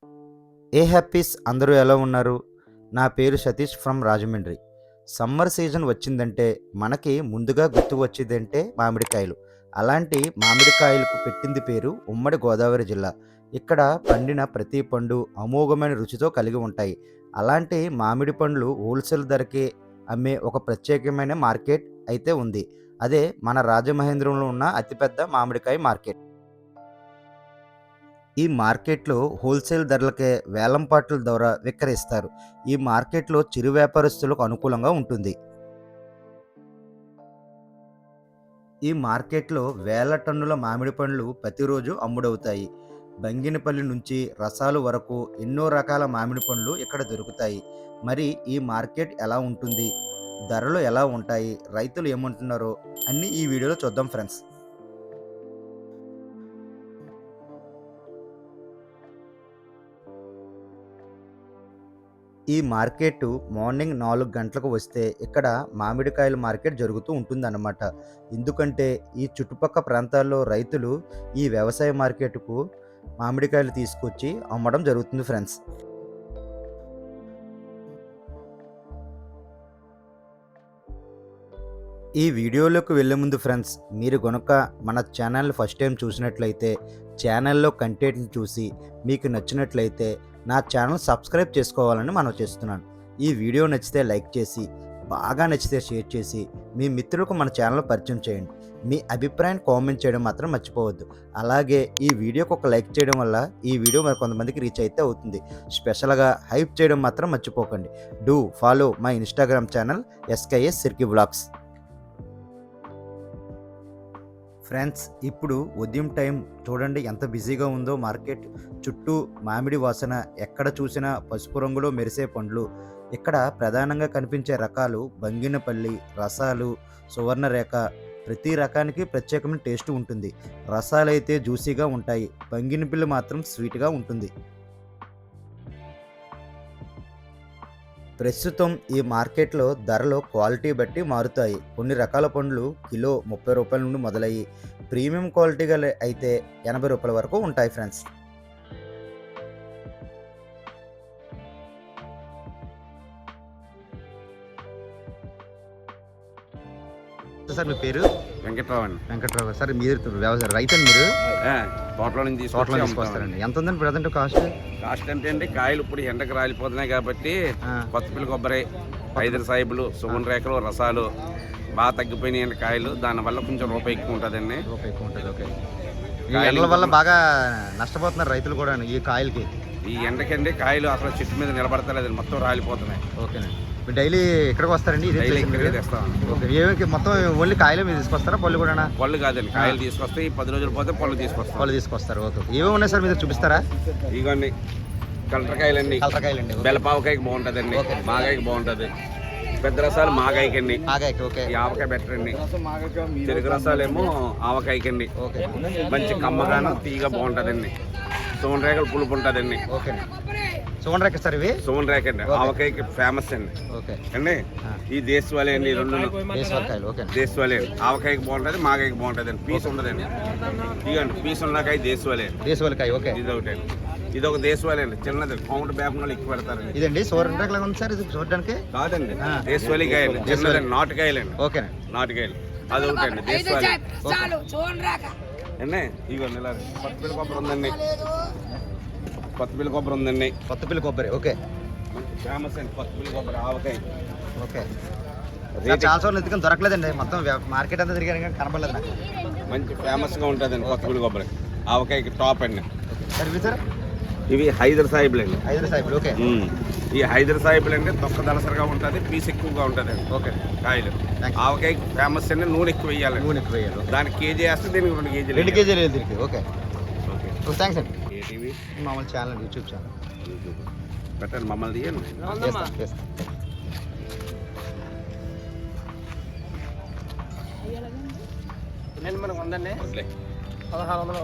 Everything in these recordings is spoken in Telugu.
ఏ హ్యాపీస్ అందరూ ఎలా ఉన్నారు? నా పేరు Satish from Rajahmundry. Summer season వచ్చిందంటే మనకి ముందుగా గుర్తుకు వచ్చేదంటే మామిడికాయలు. అలాంటి మామిడికాయలకు పెట్టింది పేరు ఉమ్మడి గోదావరి జిల్లా. ఇక్కడ పండిన ప్రతి పండు అమోఘమైన రుచితో కలిగి ఉంటాయి. అలాంటి మామిడి పండ్లు హోల్సేల్ ధరకే అమ్మే ఒక ప్రత్యేకమైన మార్కెట్ అయితే ఉంది. అదే మన రాజమహేంద్రంలో ఉన్న అతిపెద్ద మామిడికాయ మార్కెట్. ఈ మార్కెట్‌లో హోల్‌సేల్ ధరలకే వేలంపాట్ల ద్వారా విక్రయిస్తారు. ఈ మార్కెట్‌లో చిరు వ్యాపారస్తులకు అనుకూలంగా ఉంటుంది. ఈ మార్కెట్‌లో వేల టన్నుల మామిడి పండ్లు ప్రతిరోజు అమ్ముడవుతాయి. బంగినపల్లి నుంచి రసాలు వరకు ఎన్నో రకాల మామిడి పండ్లు ఇక్కడ దొరుకుతాయి. మరి ఈ మార్కెట్ ఎలా ఉంటుంది? ధరలు ఎలా ఉంటాయి? రైతులు ఏమంటున్నారో అన్నీ ఈ వీడియోలో చూద్దాం ఫ్రెండ్స్. ఈ మార్కెట్ మార్నింగ్ 4 గంటలకు వస్తే ఇక్కడ మామిడికాయల మార్కెట్ జరుగుతూ ఉంటుందన్నమాట. ఎందుకంటే ఈ చుట్టుపక్క ప్రాంతాల్లో రైతులు ఈ వ్యవసాయ మార్కెట్‌కు మామిడికాయలు తీసుకొచ్చి అమ్మడం జరుగుతుంది ఫ్రెండ్స్. ఈ వీడియోలోకి వెళ్ళే ముందు ఫ్రెండ్స్, మీరు గనుక మన ఛానల్ ఫస్ట్ టైం చూసినట్లయితే ఛానల్లో కంటెంట్ని చూసి మీకు నచ్చినట్లయితే నా ఛానల్ సబ్స్క్రైబ్ చేసుకోవాలని మనవి చేస్తున్నాను. ఈ వీడియో నచ్చితే లైక్ చేసి, బాగా నచ్చితే షేర్ చేసి మీ మిత్రులకు మన ఛానల్ పరిచయం చేయండి. మీ అభిప్రాయాన్ని కామెంట్ చేయడం మాత్రం మర్చిపోవద్దు. అలాగే ఈ వీడియోకి ఒక లైక్ చేయడం వల్ల ఈ వీడియో మరి కొంతమందికి రీచ్ అయితే అవుతుంది. స్పెషల్గా హైప్ చేయడం మాత్రం మర్చిపోకండి. Do follow my Instagram channel SKS Sirki vlogs. Friends, ఇప్పుడు ఉదయం టైం చూడండి ఎంత బిజీగా ఉందో మార్కెట్. చుట్టూ మామిడి వాసన, ఎక్కడ చూసినా పసుపు రంగులో మెరిసే పండ్లు. ఇక్కడ ప్రధానంగా కనిపించే రకాలు బంగినపల్లి, రసాలు, సువర్ణరేఖ. ప్రతి రకానికి ప్రత్యేకమైన టేస్ట్ ఉంటుంది. రసాలు అయితే జ్యూసీగా ఉంటాయి, బంగినపల్లి మాత్రం స్వీట్గా ఉంటుంది. ప్రస్తుతం ఈ మార్కెట్లో ధరలు క్వాలిటీ బట్టి మారుతాయి. కొన్ని రకాల పండ్లు కిలో 30 రూపాయల నుండి మొదలయ్యి ప్రీమియం క్వాలిటీగా అయితే 80 రూపాయల వరకు ఉంటాయి ఫ్రెండ్స్. సార్ మీ పేరు? వెంకట్రావు అండి. వెంకట్రావు సార్, మీరు వ్యవసాయ రైతు మీరు? తోటలో నుంచి తోటలో తీసుకొస్తారండి. ఎంత ఉందండి ప్రజెంట్ కాస్ట్? కాస్ట్ అంటే అండి, కాయలు ఇప్పుడు ఎండకు రాలిపోతున్నాయి కాబట్టి కొత్తపిల్లి కొబ్బరి, హైదర్ సాయిబులు, సుగన్ రేఖలు, రసాలు బాగా తగ్గిపోయినాయండి కాయలు. దానివల్ల కొంచెం రూపాయి ఎక్కువ ఉంటుందండి. రూపాయి ఎక్కువ ఉంటుంది. ఓకే. ఈ ఎండల వల్ల బాగా నష్టపోతున్నారు రైతులు కూడా ఈ కాయలకి. ఈ ఎండకండి కాయలు అసలు చెట్టు మీద నిలబడతలేదండి, మొత్తం రాలిపోతున్నాయి. ఓకేనండి. మీరు డైలీ ఇక్కడికి వస్తారండి? డైలీ ఇక్కడికే తెస్తామండి. ఓకే. ఏమి మొత్తం ఓన్లీ కాయలు మీరు తీసుకొస్తారా, పళ్ళు కూడా? పళ్ళు కాదండి, కాయలు తీసుకొస్తే ఈ 10 రోజులు పోతే పళ్ళు తీసుకొస్తాం. పళ్ళు తీసుకొస్తారు. ఓకే. ఏమేమి ఉన్నాయి సార్ మీరు చూపిస్తారా? ఇగోండి కలటకాయలండి. కలటకాయలండి. బెల్లపావకాయకి బాగుంటుందండి, మాగాయకి బాగుంటుంది. పెద్ద రసాలు మాగాయకండి, ఓకే. ఈ ఆవకాయ బెటరండి. చెరుకు రసాలేమో ఆవకాయకండి. ఓకే. మంచి కమ్మగాను తీగ బాగుంటుందండి. సువన్ రేఖలు పులుపు ఉంటుందండి. ఓకే. సువన్ రేఖ సార్ ఇవి? సువన్ రేఖ అండి, ఆవకాయకి ఫేమస్ అండి. ఓకే అండి ఈ దేశవాళీ అండి, రెండు దేశవాళకాయలు. ఓకే. దేశవాళీ అండి. ఆవకాయకి బాగుంటుంది, మాగాయకి బాగుంటుంది అండి. పీస్ ఉండదండి. ఇదిగండి పీస్ ఉన్నకాయ దేశవాళీ అండి. దేశవాళకాయ. ఓకే. ఇది ఒకటి అండి. ఇది ఒక దేశవాళీ అండి, చిన్నది కౌంట్ బ్యాపంలో ఎక్కువ పెడతారండి. ఇదండి సువన్ రేఖ లాగా ఉంది సార్ ఇది చూడడానికి? కాదండి, దేశవాళీ కాయలు చిన్నదండి, నాటుకాయలండి. ఓకే. నాటుకాయలు అదొకటి అండి, దేశవాళీ అండి. ఇదిగోండి ఇలా కొత్తపిల్లి కొబ్బరి ఉందండి, కొత్తపిల్లి కొబ్బరి ఉందండి. కొత్తపిల్లి కొబ్బరి. ఓకే. ఫేమస్ అండి కొత్తపిల్లి కొబ్బరి, ఆవకాయ. ఓకే. చాలా సార్లు ఎందుకని దొరకలేదండి, మొత్తం మార్కెట్ అంతా తిరిగాను కానీ కనపడలేదు నాకు. మంచి ఫేమస్గా ఉంటుందండి కొత్తపిల్లి కొబ్బరి, ఆవకాయకి టాప్ అండి. సార్ ఇవి హైదర్ సాయిబులు అండి. హైదర్ సాయిబులు. ఓకే. ఈ హైదర్ సాయిబులు అంటే తొక్క దళసరిగా ఉంటుంది, పీస్ ఎక్కువగా ఉంటుంది అండి. ఓకే. కాయలు ఆవకాయకి ఫేమస్ అండి, నూనె ఎక్కువ వేయాలి. నూనె ఎక్కువ వేయాలి. దానికి కేజీ వేస్తే దీనికి 2 కేజీలు. 2 కేజీలు దీనికి. ఓకే. ఓకే. థ్యాంక్స్ అండి. ఏటీవీ మామూలు ఛానల్, యూట్యూబ్ ఛానల్. పెట్టండి, మమ్మల్ని తీయండి. చేస్తాను. మనకు ఉందండి 1600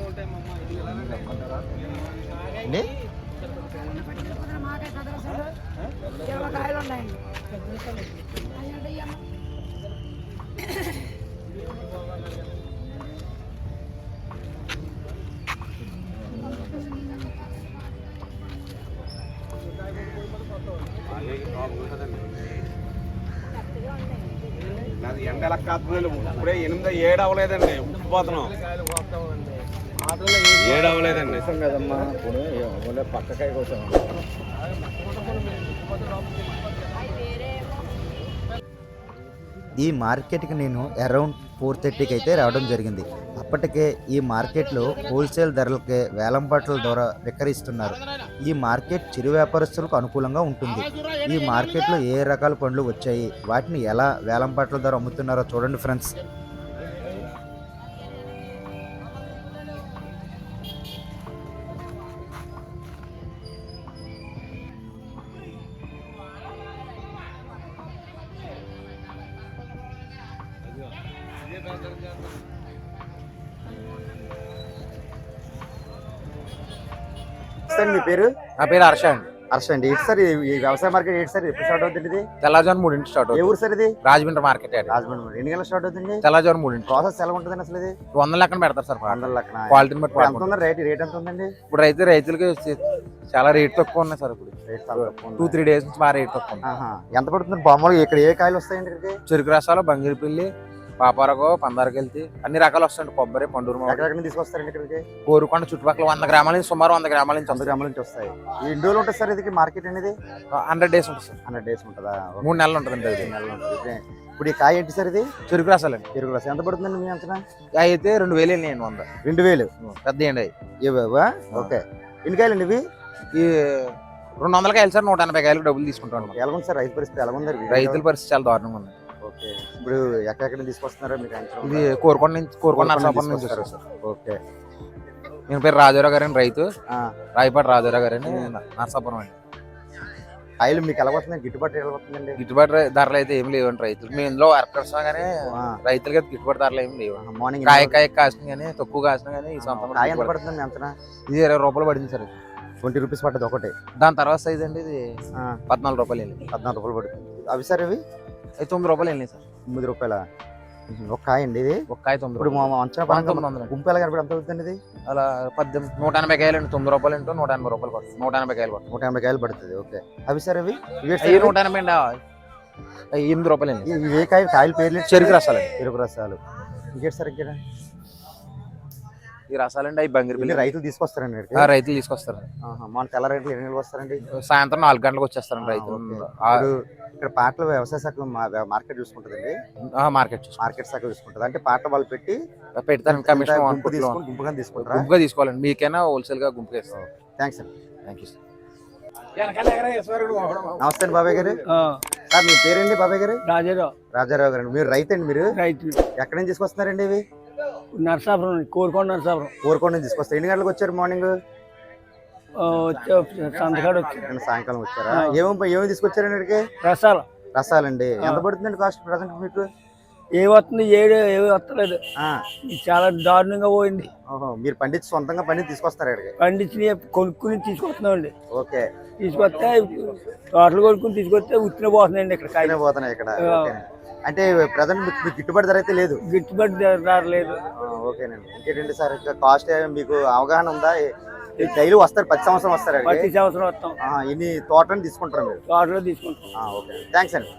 ఉంది. అండి కాయలు ఉన్నాయండి. నాది ఎండ ఎలా కాస్తుంది ఇప్పుడే 8 7 అవ్వలేదండి ఉప్పిపోతున్నాం 7 అవ్వలేదండి కదమ్మా ఇప్పుడు పక్కకాయ కోసం ఈ మార్కెట్కి నేను అరౌండ్ 4:30కి అయితే రావడం జరిగింది. అప్పటికే ఈ మార్కెట్లో హోల్సేల్ ధరలకే వేలంపాట్ల ద్వారా విక్రయిస్తున్నారు. ఈ మార్కెట్ చిరు వ్యాపారస్తులకు అనుకూలంగా ఉంటుంది. ఈ మార్కెట్లో ఏ రకాల పండ్లు వచ్చాయి, వాటిని ఎలా వేలంపాట్ల ద్వారా అమ్ముతున్నారో చూడండి ఫ్రెండ్స్. సార్ మీ పేరు? నా పేరు హర్ష అండి. హర్ష అండి. ఏంటి సార్ ఈ వ్యవసాయ మార్కెట్ ఏంటి సార్ ఎప్పుడు స్టార్ట్ అవుతుంది? ఇది తెల్లవారుజామున 3 స్టార్ట్ ఏ అవుతుంది. ఊరు సార్ ఇది? రాజమండ్రి మార్కెట్ అండి. రాజమండ్రి. ఎన్ని గంటలు స్టార్ట్ అవుతుంది? తెల్లవారుజామున 3 ప్రాసెస్ ఎలా ఉంటుందండి అసలు ఇది? 100 లెక్కన పెడతారు సార్. 100 లెక్కన. క్వాలిటీని బట్టి ఎంత ఉంది రేట్ ఎంత ఉందండి? ఇప్పుడు రైతులకి చాలా రేట్ తక్కువ ఉన్నాయి సార్. ఇప్పుడు రేట్ చాలా తక్కువ ఉంది. 2-3 డేస్ నుంచి బాగా రేట్ తక్కువ ఉంది. ఎంత పడుతుంది మామూలుగా ఇక్కడ ఏ కాయలు వస్తాయండి ఇక్కడికి? చెరుకు రసాలు, బంగిరిపిల్లి, పాపారగో, పందారకెళ్తి అన్ని రకాలు వస్తాయండి. కొబ్బరి, పండూరు మామిడి. ఎక్కడెక్కడ నుంచి తీసుకొస్తారండి ఇక్కడికి? కోరుకొండ చుట్టుపక్కల 100 గ్రామాల నుంచి సుమారు 100 గ్రామాల నుంచి 100 గ్రాముల నుంచి వస్తాయి. ఎన్ని రోజులు ఉంటుంది సార్ ఇది మార్కెట్ అనేది? 100 డేస్ ఉంటుంది సార్. 100 డేస్ ఉంటుందా? 3 నెలలు ఉంటుందండి. 3 నెలలు ఉంటుంది. ఇప్పుడు ఈ కాయ ఏంటి సార్ ఇది? చెరుకు రసాలండి. చెరుకు రసం ఎంత పడుతుందండి మీ అంచనా? అయితే 2000 వెళ్ళినాయండి. 100 2000 పెద్ద అండి అవి. ఇవ్వవా? ఓకే. ఎన్ని కాయలండి ఇవి? ఈ 200 కాయలు సార్ 180 కాయలకు డబ్బులు తీసుకుంటాం. ఎలా ఉంది సార్ రైతు పరిస్థితి? ఎలా ఉంది రైతుల పరిస్థితి చాలా దారుణంగా ఉంది. ఓకే. ఇప్పుడు ఎక్కడెక్కడ తీసుకొస్తున్నారో మీకు అంచనా? ఇది కోరుకొండ నుంచి, కోరుకొండ నరసాపురం నుంచి వస్తారు సార్. ఓకే. నేను పేరు రాజారావు గారని, రైతు ఆ, రాయపాటి రాజారావు గారని, నరసాపురం అండి. కాయలు మీకు ఎలా వస్తుంది? గిట్టుబాటు ఎలా వస్తుందండి? గిట్టుబాటు ధరలు అయితే ఏమి లేవండి రైతులు. మేము ఇందులో వర్కర్స్ కానీ రైతులకి అయితే గిట్టుబాటు ధరలు ఏమి లేవు. మార్నింగ్ కాయ కాసిన కానీ తక్కువ కాసిన కానీ ఈ సొంతం కాయ ఎంత పడుతుంది మీ అంచనా? ఇది 20 రూపాయలు పడింది సార్. 20 రూపీస్ పడుతుంది ఒకటి. దాని తర్వాత సైజ్ అండి ఇది 14 రూపాయలు వెళ్ళింది. 14 రూపాయలు పడుతుంది. అవి సార్ ఇవి 9 రూపాయలు వెళ్ళినాయి సార్. 9 రూపాయల ఒక కాయ అండి ఇది? ఒక కాయ 9 ఇప్పుడు రూపాయలు. మా అంచనా పరంగా 900 గుంపు ఎలా కనపడి ఎంత అవుతుంది ఇది? అలా 180 కాయలు అండి. 9 రూపాయలు ఇంటూ 180 రూపాయలు పడుతుంది. 180 కాయలు పడుతుంది. 180 కాయలు పడుతుంది. ఓకే. అవి సార్ ఇవి? ఇవి 180 అండి. 8 రూపాయలు వెళ్ళింది. ఇవి ఏ కాయ? కాయలు పేర్లు చెరుకు రసాలు. చెరుకు రసాలు. ఇంకేంటి సార్ ఇక్కడ? ఈ రసాలండి అవి బంగిరిపిల్లి. రైతులు తీసుకొస్తారండి ఇక్కడికి? రైతులు తీసుకొస్తారు. మన తెల్ల రైతులు ఎన్ని గంటలకు వస్తారండి? సాయంత్రం 4 గంటలకు వచ్చేస్తారండి రైతులు. ఇప్పుడు ఇక్కడ పాటలు వ్యవసాయ శాఖ మార్కెట్ చూసుకుంటుందండి. మార్కెట్ శాఖ చూసుకుంటుంది. అంటే పాట వాళ్ళు పెట్టి పెడతారు. కమిషన్ గుంపుగా తీసుకుంటారా? గుంపుగా తీసుకోవాలండి. మీకైనా హోల్సేల్ గా గుంపుగా ఇస్తాం. థ్యాంక్స్ అండి. Thank you sir. నమస్తే అండి బాబాయ్ గారు. సార్ మీ పేరండి బాబాయ్ గారు? రాజారావు. రాజారావు గారు. మీరు రైతు అండి? మీరు రైతు. ఎక్కడి నుంచి తీసుకొస్తున్నారండి ఇవి? నరసాపురం, కోరుకొండ నరసాపురం. కోరుకొండ నుంచి తీసుకొస్తారు. ఎన్ని గంటలకు వచ్చారు మార్నింగ్? సంతకాడు వచ్చి సాయంకాలం వచ్చారా? ఏమేమి తీసుకొచ్చారండి ఇక్కడికి? రసాలు. రసాలండి. ఎంత పడుతుందండి కాస్ట్ ప్రజెంట్ మీకు? ఏ వస్తుంది ఏమి వస్తలేదు. చాలా దారుణంగా పోయింది. ఓహో. మీరు పండించి సొంతంగా పండించి తీసుకొస్తారు ఇక్కడికి? పండించి కొనుక్కుని తీసుకొస్తున్నామండి. ఓకే. తీసుకొస్తే తోటలు కొనుక్కుని తీసుకొస్తే ఉత్తిన పోతున్నాయండి ఇక్కడ. కాయలు పోతున్నాయి ఇక్కడ. అంటే ప్రజెంట్ మీకు గిట్టుబాటు ధర అయితే లేదు? గిట్టుబాటు ధర లేదు. ఓకేనండి. ఇంకేంటండి సార్ కాస్ట్ మీకు అవగాహన ఉందా? డైలీ వస్తారు? ప్రతి సంవత్సరం వస్తారు? ప్రతి సంవత్సరం వస్తాం. ఇన్ని తోటలను తీసుకుంటారు మీరు? తోటలో తీసుకుంటాం. ఓకే. థ్యాంక్స్ అండి.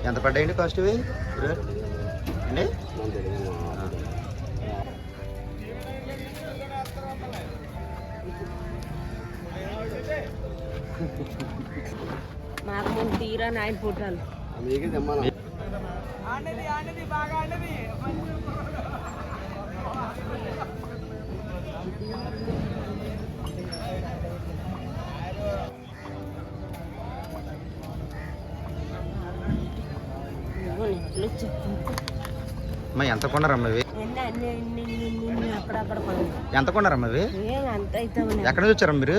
ఎంత పడ్డాయండి కాస్ట్ ఇవి అండి? మాకు ముందు తీరా 9 ఫోటోలు. ఎంత కొన్నారమ్మ ఇవి? అక్కడక్కడ ఎంత కొన్నారమ్మ ఇవి? అంత అయితే ఎక్కడ నుంచి వచ్చారమ్మ మీరు?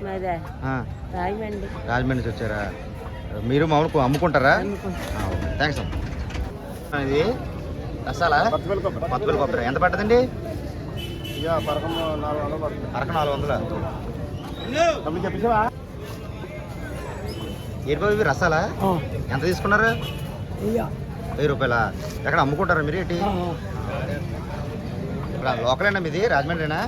రాజమండ్రి. రాజమండ్రి నుంచి వచ్చారా? మీరు మామూలు అమ్ముకుంటారా? థ్యాంక్స్ అమ్మ. ఇది రసాలా? కొత్తపల్లి కొబ్బరి. ఎంత పడ్డదండి? అరకు 400. ఏంటి బాబు ఇవి రసాలా? ఎంత తీసుకున్నారు? 1000 రూపాయల. ఎక్కడ అమ్ముకుంటారా మీరు? ఏంటి లోకలేనా మీది? రాజమండ్రినా?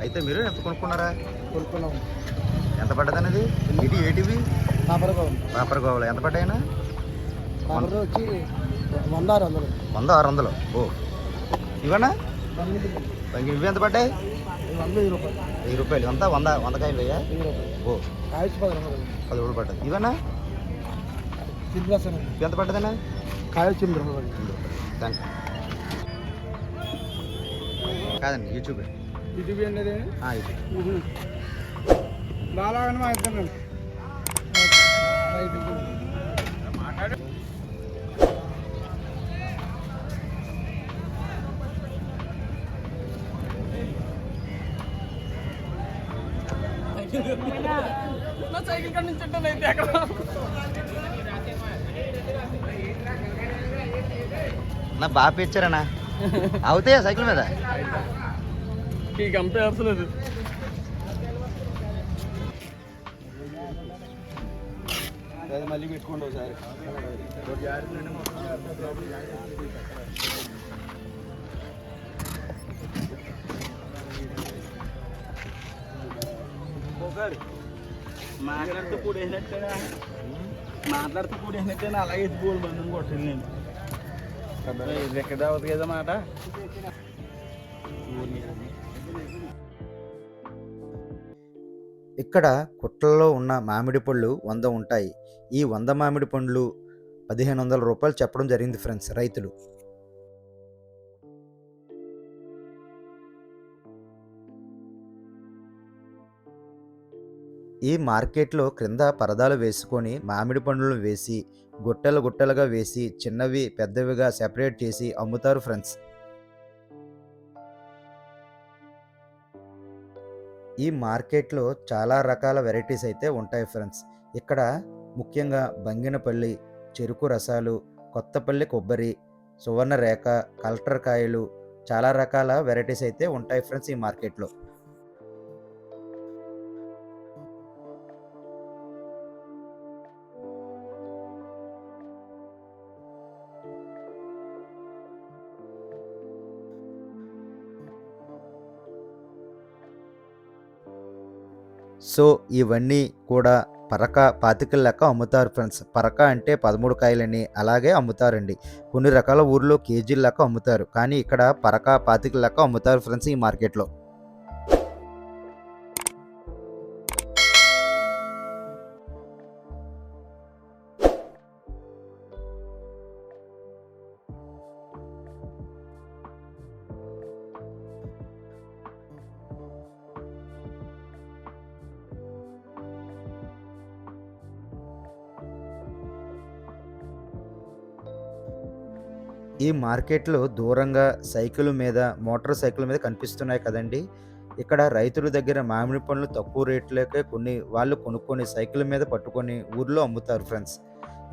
అయితే మీరు ఎంత కొనుక్కున్నారా? కొనుక్కున్నాం. ఎంత పడ్డది అనేది? ఇది ఏటివి? కాపరగోవం. పేపర్ గోవలు ఎంత పడ్డాయినా? కాపర్ వచ్చి 100 100 600. ఓ ఇవన్నా ఇవి ఎంత పడ్డాయి? 1000 రూపాయలు. ఎంత 100 కాయలు అయ్యా? ఓ కాయచ్చు 10 రూపాయలు పడ్డది. ఇవన్నా ఇవి ఎంత పడ్డదన్నా? కాయచ్చు థ్యాంక్ కాదండి యూట్యూబ్ ఇది అనేది యూట్యూబ్. బాగా మా ఇద్దరు సైకిల్ కన్నా నుంచి అక్కడ నా బాగా ఇచ్చారన్నా అవుతాయా సైకిల్ మీద? ఈ గంప వేస్తలేదు. మళ్ళీ పెట్టుకోండి ఒకసారి. మాట్లాడుతూ కూడేసినట్టేనా అలాగే ఎత్తుకోవాలి మందుని కొట్టింది నేను. ఇది ఎక్కడ అవుతుంది కదా మాట. ఇక్కడ కుట్లలో ఉన్న మామిడి పళ్ళు 100 ఉంటాయి. ఈ 100 మామిడి పండ్లు 1500 రూపాయలు చెప్పడం జరిగింది ఫ్రెండ్స్ రైతులు. ఈ మార్కెట్లో క్రింద పరదాలు వేసుకొని మామిడి పండ్లను వేసి గుట్టలు గుట్టలుగా వేసి చిన్నవి పెద్దవిగా సెపరేట్ చేసి అమ్ముతారు ఫ్రెండ్స్. ఈ మార్కెట్లో చాలా రకాల వెరైటీస్ అయితే ఉంటాయి ఫ్రెండ్స్. ఇక్కడ ముఖ్యంగా బంగినపల్లి, చెరుకు రసాలు, కొత్తపల్లి కొబ్బరి, సువర్ణ రేఖ, కలెక్టర్ కాయలు, చాలా రకాల వెరైటీస్ అయితే ఉంటాయి ఫ్రెండ్స్ ఈ మార్కెట్లో. సో ఇవన్నీ కూడా పరక 25 లెక్క అమ్ముతారు ఫ్రెండ్స్. పరక అంటే 13 కాయలని అలాగే అమ్ముతారండి. కొన్ని రకాల ఊర్లో కేజీల లెక్క అమ్ముతారు, కానీ ఇక్కడ పరక 25 లెక్క అమ్ముతారు ఫ్రెండ్స్ ఈ మార్కెట్లో. ఈ మార్కెట్లో దూరంగా సైకిల్ మీద మోటార్ సైకిల్ మీద కనిపిస్తున్నాయి కదండి. ఇక్కడ రైతుల దగ్గర మామిడి పండ్లు తక్కువ రేట్లకే వాళ్ళు కొనుక్కొని సైకిల్ మీద పట్టుకొని ఊర్లో అమ్ముతారు ఫ్రెండ్స్.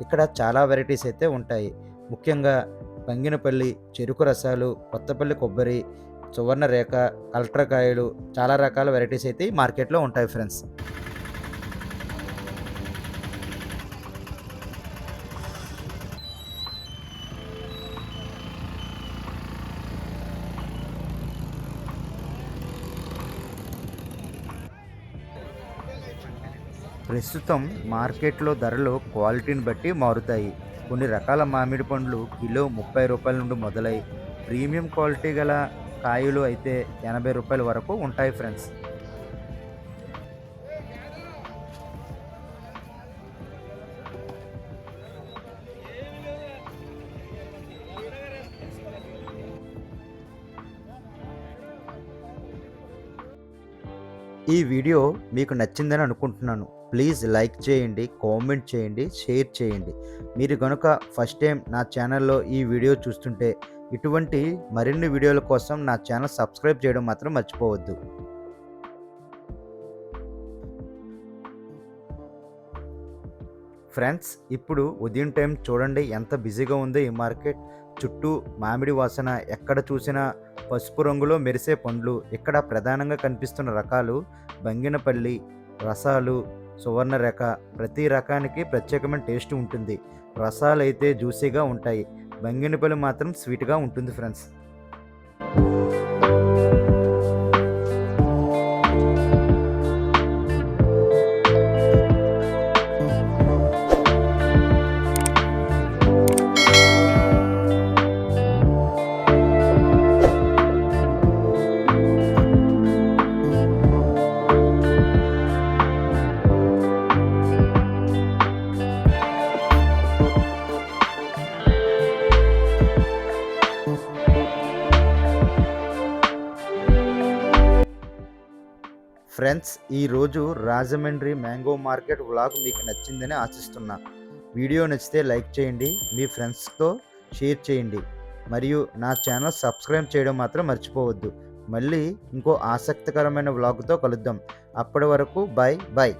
ఇక్కడ చాలా వెరైటీస్ అయితే ఉంటాయి. ముఖ్యంగా బంగినపల్లి, చెరుకు రసాలు, కొత్తపల్లి కొబ్బరి, సువర్ణ రేఖ, కలెక్టర్ కాయలు, చాలా రకాల వెరైటీస్ అయితే ఈ మార్కెట్లో ఉంటాయి ఫ్రెండ్స్. ప్రస్తుతం మార్కెట్లో ధరలు క్వాలిటీని బట్టి మారుతాయి. కొన్ని రకాల మామిడి పండ్లు కిలో 30 రూపాయల నుండి మొదలై ప్రీమియం క్వాలిటీ గల కాయలు అయితే 80 రూపాయల వరకు ఉంటాయి ఫ్రెండ్స్. ఈ వీడియో మీకు నచ్చిందని అనుకుంటున్నాను. ప్లీజ్ లైక్ చేయండి, కామెంట్ చేయండి, షేర్ చేయండి. మీరు కనుక ఫస్ట్ టైం నా ఛానల్లో ఈ వీడియో చూస్తుంటే ఇటువంటి మరిన్ని వీడియోల కోసం నా ఛానల్ సబ్స్క్రైబ్ చేయడం మాత్రం మర్చిపోవద్దు. ఫ్రెండ్స్, ఇప్పుడు ఉదయం టైం చూడండి ఎంత బిజీగా ఉందో ఈ మార్కెట్. చుట్టూ మామిడి వాసన, ఎక్కడ చూసినా పసుపు రంగులో మెరిసే పండ్లు. ఇక్కడ ప్రధానంగా కనిపిస్తున్న రకాలు బంగినపల్లి, రసాలు, సువర్ణ రేఖ. ప్రతి రకానికి ప్రత్యేకమైన టేస్ట్ ఉంటుంది. రసాలు అయితే జ్యూసీగా ఉంటాయి, బంగినపల్లి మాత్రం స్వీట్గా ఉంటుంది ఫ్రెండ్స్. ఫ్రెండ్స్, ఈరోజు రాజమండ్రి మ్యాంగో మార్కెట్ వ్లాగ్ మీకు నచ్చిందని ఆశిస్తున్నా. వీడియో నచ్చితే లైక్ చేయండి, మీ ఫ్రెండ్స్తో షేర్ చేయండి, మరియు నా ఛానల్ సబ్స్క్రైబ్ చేయడం మాత్రం మర్చిపోవద్దు. మళ్ళీ ఇంకో ఆసక్తికరమైన వ్లాగ్తో కలుద్దాం. అప్పటి వరకు బాయ్ బాయ్.